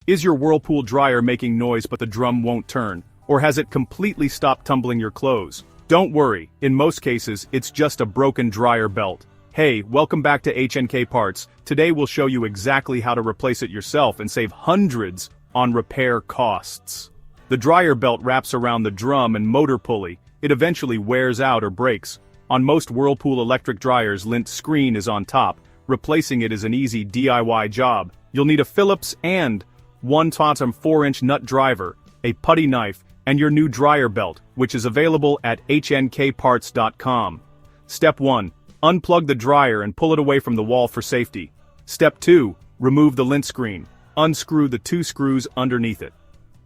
Is your Whirlpool dryer making noise but the drum won't turn? Or has it completely stopped tumbling your clothes? Don't worry, in most cases, it's just a broken dryer belt. Hey, welcome back to HnKParts. Today we'll show you exactly how to replace it yourself and save hundreds on repair costs. The dryer belt wraps around the drum and motor pulley. It eventually wears out or breaks. On most Whirlpool electric dryers, lint screen is on top. Replacing it is an easy DIY job. You'll need a Phillips and 1/4-inch nut driver, a putty knife, and your new dryer belt, which is available at HnKParts.com. Step 1. Unplug the dryer and pull it away from the wall for safety. Step 2. Remove the lint screen. Unscrew the 2 screws underneath it.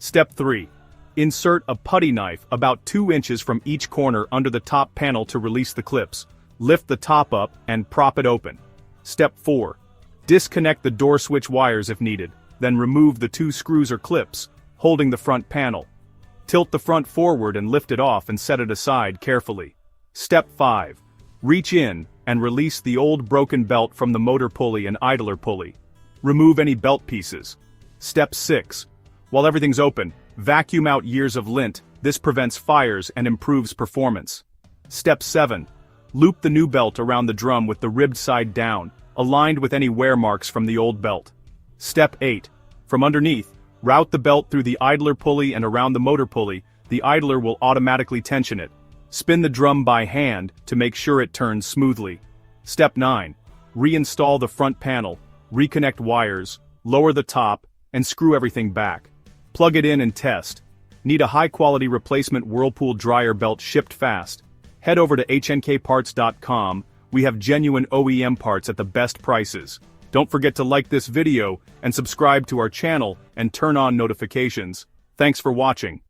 Step 3. Insert a putty knife about 2 inches from each corner under the top panel to release the clips. Lift the top up and prop it open. Step 4. Disconnect the door switch wires if needed, then remove the 2 screws or clips, holding the front panel. Tilt the front forward and lift it off and set it aside carefully. Step 5. Reach in and release the old broken belt from the motor pulley and idler pulley. Remove any belt pieces. Step 6. While everything's open, vacuum out years of lint. This prevents fires and improves performance. Step 7. Loop the new belt around the drum with the ribbed side down, aligned with any wear marks from the old belt. Step 8. From underneath, route the belt through the idler pulley and around the motor pulley. The idler will automatically tension it. Spin the drum by hand to make sure it turns smoothly. Step 9. Reinstall the front panel, reconnect wires, lower the top, and screw everything back. Plug it in and test. Need a high-quality replacement Whirlpool dryer belt shipped fast? Head over to HnKParts.com. We have genuine OEM parts at the best prices. Don't forget to like this video and subscribe to our channel and turn on notifications. Thanks for watching.